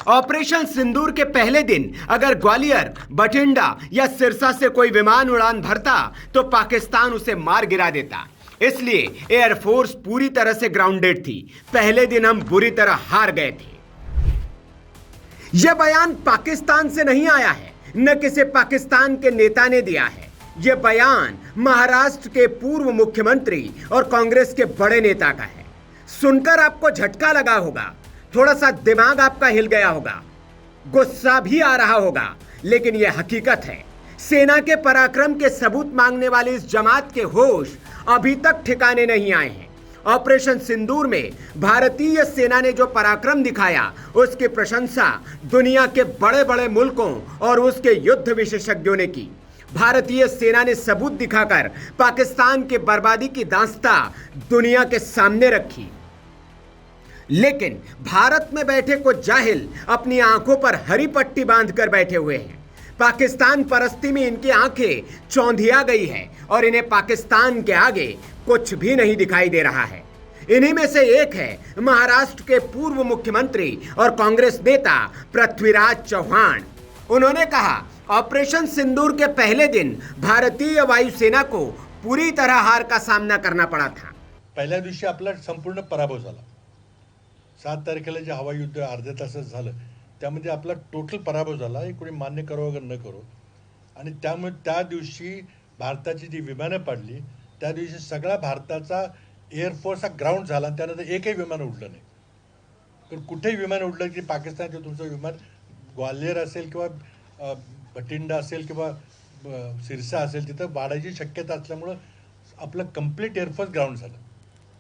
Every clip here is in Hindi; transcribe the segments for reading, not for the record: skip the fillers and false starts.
ऑपरेशन सिंदूर के पहले दिन अगर ग्वालियर, बठिंडा या सिरसा से कोई विमान उड़ान भरता तो पाकिस्तान उसे मार गिरा देता। इसलिए एयरफोर्स पूरी तरह से ग्राउंडेड थी। पहले दिन हम बुरी तरह हार गए थे। यह बयान पाकिस्तान से नहीं आया है, न किसी पाकिस्तान के नेता ने दिया है। यह बयान महाराष्ट्र के पूर्व मुख्यमंत्री और कांग्रेस के बड़े नेता का है। सुनकर आपको झटका लगा होगा, थोड़ा सा दिमाग आपका हिल गया होगा, गुस्सा भी आ रहा होगा, लेकिन यह हकीकत है। सेना के पराक्रम के सबूत मांगने वाली इस जमात के होश अभी तक ठिकाने नहीं आए हैं। ऑपरेशन सिंदूर में भारतीय सेना ने जो पराक्रम दिखाया, उसकी प्रशंसा दुनिया के बड़े बड़े मुल्कों और उसके युद्ध विशेषज्ञों ने की। भारतीय सेना ने सबूत दिखाकर पाकिस्तान की बर्बादी की दास्तां दुनिया के सामने रखी। लेकिन भारत में बैठे कुछ जाहिल अपनी आंखों पर हरी पट्टी बांधकर बैठे हुए हैं। पाकिस्तान परस्ती में इनकी आंखें चौंधिया गई है और इन्हें पाकिस्तान के आगे कुछ भी नहीं दिखाई दे रहा है। इन्हीं में से एक है महाराष्ट्र के पूर्व मुख्यमंत्री और कांग्रेस नेता पृथ्वीराज चौहान। उन्होंने कहा, ऑपरेशन सिंदूर के पहले दिन भारतीय वायुसेना को पूरी तरह हार का सामना करना पड़ा था। पहिल्या दिवशी आपला संपूर्ण पराभव झाला। 7 तारखेला जे हवाई युद्ध अर्ध्या तासात झालं, त्यामध्ये आपला टोटल पराभव झाला, हे कोणी मान्य करो अगर न करो। आणि त्यामुळे त्या दिवशी भारताची जी विमानं पडली, त्या दिवशी सगळा भारताचा एअरफोर्स हा ग्राउंड झाला। त्यानंतर एकही विमान उडलं नाही। पण कुठेही विमान उडलं की पाकिस्तानचं तुमचं विमान ग्वाल्हेर असेल किंवा बठिंडा असेल किंवा सिरसा असेल, तिथं वाढायची शक्यता असल्यामुळं आपलं कंप्लीट एअरफोर्स ग्राउंड झालं।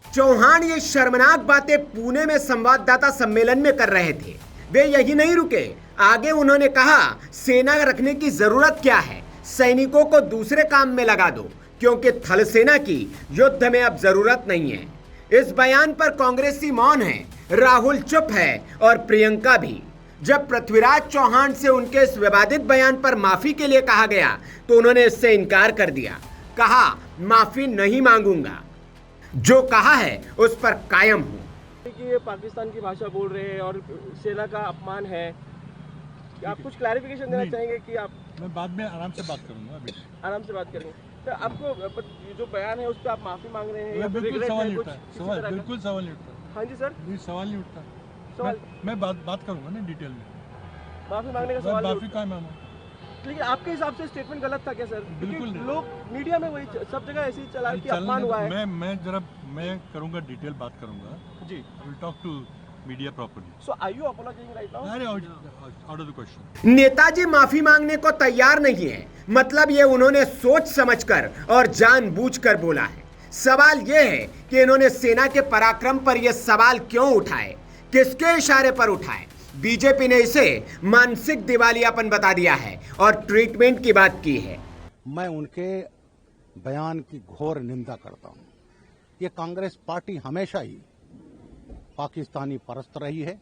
चौहान ये शर्मनाक बातें पुणे में संवाददाता सम्मेलन में कर रहे थे। वे यही नहीं रुके, आगे उन्होंने कहा, सेना रखने की जरूरत क्या है, सैनिकों को दूसरे काम में लगा दो, क्योंकि थल सेना की युद्ध में अब जरूरत नहीं है। इस बयान पर कांग्रेसी मौन है, राहुल चुप है और प्रियंका भी। जब पृथ्वीराज चौहान से उनके इस विवादित बयान पर माफी के लिए कहा गया तो उन्होंने इससे इनकार कर दिया। कहा, माफी नहीं मांगूंगा, जो कहा है उस पर कायम हूं। कि ये पाकिस्तान की भाषा बोल रहे हैं और सेना का अपमान है। क्या आप कुछ क्लैरिफिकेशन देना चाहेंगे कि आप? मैं बाद में आराम से बात करूंगा। अभी आराम से बात करेंगे। तो आपको जो बयान है उस पर आप माफी मांग रहे हैं या बिल्कुल सवाल नहीं कुछ उठता, किसी सवाल तरह का? बिल्कुल सवाल नहीं उठता। हाँ जी सर, नहीं सवाल नहीं उठता। सवाल मैं बात करूंगा ना डिटेल में। माफी मांगने का सवाल नहीं माफी उठता। का मांगू? लेकिन आपके हिसाब से स्टेटमेंट गलत था क्या सर? बिल्कुल क्योंकि नहीं। लोग मीडिया में वही सब जगह ऐसे ही चला कि अपमान हुआ है। मैं करूंगा, डिटेल बात करूंगा जी। I will talk to media properly. So are you apologising right now? अरे आउट ऑफ द क्वेश्चन। नेताजी माफी मांगने को तैयार नहीं है, मतलब ये उन्होंने सोच समझकर और जानबूझकर बोला है। सवाल यह है कि इन्होंने सेना के पराक्रम पर यह सवाल क्यों उठाए, किसके इशारे पर उठाए। बीजेपी ने इसे मानसिक दिवालियापन बता दिया है और ट्रीटमेंट की बात की है। मैं उनके बयान की घोर निंदा करता हूं। ये कांग्रेस पार्टी हमेशा ही पाकिस्तानी परस्त रही है।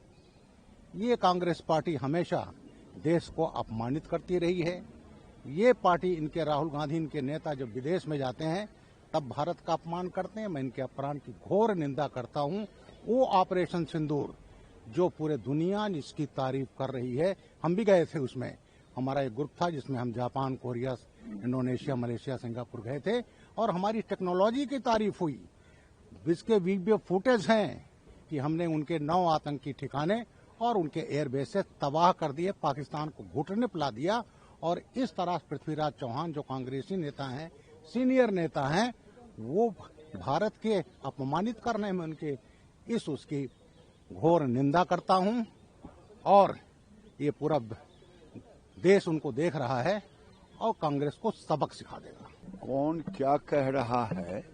ये कांग्रेस पार्टी हमेशा देश को अपमानित करती रही है। ये पार्टी, इनके राहुल गांधी, इनके नेता जब विदेश में जाते हैं तब भारत का अपमान करते हैं। मैं इनके अपमान की घोर निंदा करता हूं। वो ऑपरेशन सिंदूर जो पूरे दुनिया इसकी तारीफ कर रही है, हम भी गए थे उसमें। हमारा एक ग्रुप था जिसमें हम Japan, Korea, Indonesia, Malaysia, Singapore गए थे और हमारी टेक्नोलॉजी की तारीफ हुई। इसके वीडियो फुटेज हैं कि हमने उनके 9 आतंकी ठिकाने और उनके एयरबेस से तबाह कर दिए, पाकिस्तान को घुटने पिला दिया। और इस तरह पृथ्वीराज चौहान जो कांग्रेसी नेता हैं, सीनियर नेता हैं, वो भारत के अपमानित करने में उनके उसकी घोर निंदा करता हूं। और ये पूरा देश उनको देख रहा है और कांग्रेस को सबक सिखा देगा। कौन क्या कह रहा है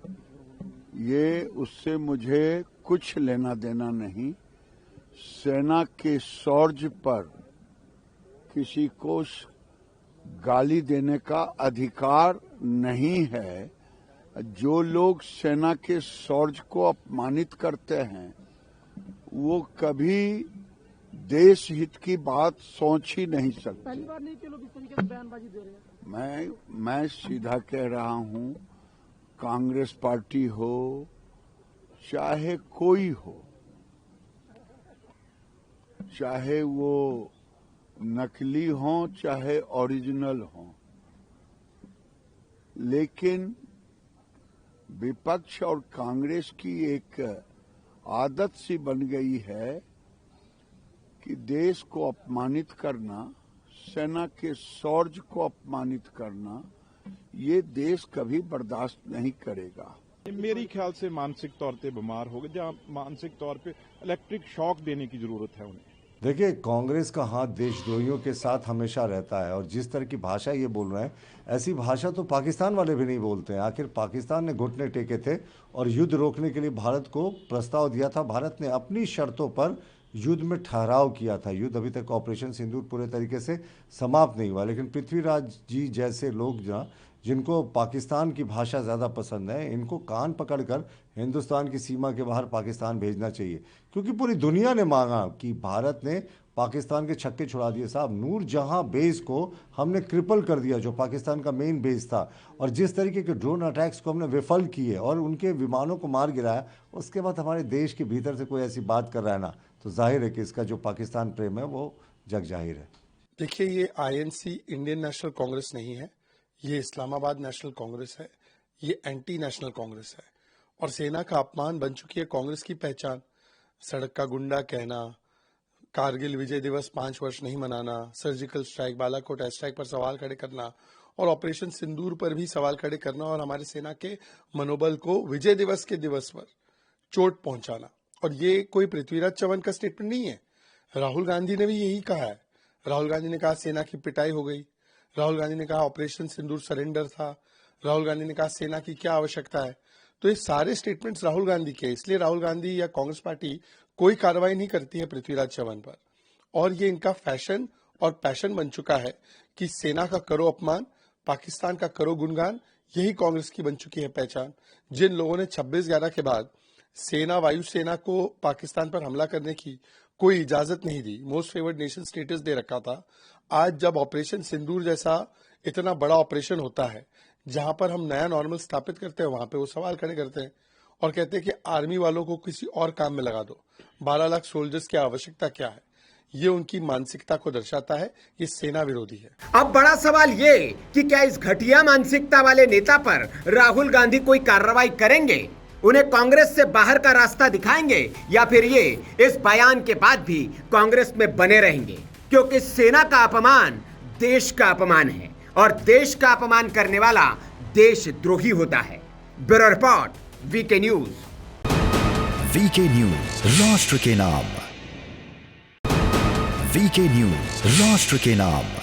ये उससे मुझे कुछ लेना देना नहीं। सेना के शौर्य पर किसी को गाली देने का अधिकार नहीं है। जो लोग सेना के शौर्य को अपमानित करते हैं वो कभी देश हित की बात सोच ही नहीं सकते। पहली बार नहीं कि लोग इस तरीके से बयानबाजी दे रहे हैं। मैं सीधा कह रहा हूं, कांग्रेस पार्टी हो चाहे कोई हो, चाहे वो नकली हों चाहे ओरिजिनल हों, लेकिन विपक्ष और कांग्रेस की एक आदत सी बन गई है कि देश को अपमानित करना, सेना के शौर्य को अपमानित करना, ये देश कभी बर्दाश्त नहीं करेगा। मेरी ख्याल से मानसिक तौर पे बीमार हो गए, जहाँ मानसिक तौर पे इलेक्ट्रिक शॉक देने की जरूरत है उन्हें। देखिए, कांग्रेस का हाथ देशद्रोहियों के साथ हमेशा रहता है और जिस तरह की भाषा ये बोल रहे हैं, ऐसी भाषा तो पाकिस्तान वाले भी नहीं बोलते हैं। आखिर पाकिस्तान ने घुटने टेके थे और युद्ध रोकने के लिए भारत को प्रस्ताव दिया था। भारत ने अपनी शर्तों पर युद्ध में ठहराव किया था। युद्ध अभी तक ऑपरेशन सिंदूर पूरे तरीके से समाप्त नहीं हुआ, लेकिन पृथ्वीराज जी जैसे लोग जिनको पाकिस्तान की भाषा ज़्यादा पसंद है, इनको कान पकड़कर हिंदुस्तान की सीमा के बाहर पाकिस्तान भेजना चाहिए, क्योंकि पूरी दुनिया ने मांगा कि भारत ने पाकिस्तान के छक्के छुड़ा दिए। साहब, नूरजहां बेस को हमने क्रिपल कर दिया, जो पाकिस्तान का मेन बेस था, और जिस तरीके के ड्रोन अटैक्स को हमने विफल किए और उनके विमानों को मार गिराया, उसके बाद हमारे देश के भीतर से कोई ऐसी बात कर रहा है ना, तो जाहिर है कि इसका जो पाकिस्तान प्रेम है वो जग जाहिर है। देखिए, ये आईएनसी इंडियन नेशनल कांग्रेस नहीं है, ये इस्लामाबाद नेशनल कांग्रेस है, ये एंटी नेशनल कांग्रेस है और सेना का अपमान बन चुकी है कांग्रेस की पहचान। सड़क का गुंडा कहना, कारगिल विजय दिवस 5 वर्ष नहीं मनाना, surgical strike, Balakot air strike पर सवाल खड़े करना और ऑपरेशन सिंदूर पर भी सवाल खड़े करना और हमारे सेना के मनोबल को विजय दिवस के दिवस पर चोट पहुंचाना। और ये कोई पृथ्वीराज चव्हाण का स्टेटमेंट नहीं है, राहुल गांधी ने भी यही कहा है। राहुल गांधी ने कहा सेना की पिटाई हो गई, राहुल गांधी ने कहा ऑपरेशन सिंदूर सरेंडर था, राहुल गांधी ने कहा सेना की क्या आवश्यकता है। तो ये सारे स्टेटमेंट्स राहुल गांधी के, इसलिए राहुल गांधी या कांग्रेस पार्टी कोई कार्रवाई नहीं करती है पृथ्वीराज चव्हाण पर। और ये इनका फैशन और पैशन बन चुका है कि सेना का करो अपमान, पाकिस्तान का करो गुणगान, यही कांग्रेस की बन चुकी है पहचान। जिन लोगों ने 26/11 के बाद सेना, वायुसेना को पाकिस्तान पर हमला करने की कोई इजाजत नहीं दी, मोस्ट फेवर्ड नेशन स्टेटस दे रखा था, आज जब ऑपरेशन सिंदूर जैसा इतना बड़ा ऑपरेशन होता है जहां पर हम नया नॉर्मल स्थापित करते हैं, वहां पे वो सवाल खड़े करते हैं और कहते हैं कि आर्मी वालों को किसी और काम में लगा दो, 12 लाख सोल्जर्स की आवश्यकता क्या है। ये उनकी मानसिकता को दर्शाता है, ये सेना विरोधी है। अब बड़ा सवाल ये कि क्या इस घटिया मानसिकता वाले नेता पर राहुल गांधी कोई कार्रवाई करेंगे, उन्हें कांग्रेस से बाहर का रास्ता दिखाएंगे, या फिर ये इस बयान के बाद भी कांग्रेस में बने रहेंगे, क्योंकि सेना का अपमान देश का अपमान है और देश का अपमान करने वाला देशद्रोही होता है। Bureau report, VK news. VK news, राष्ट्र के नाम। वीके न्यूज, राष्ट्र के नाम।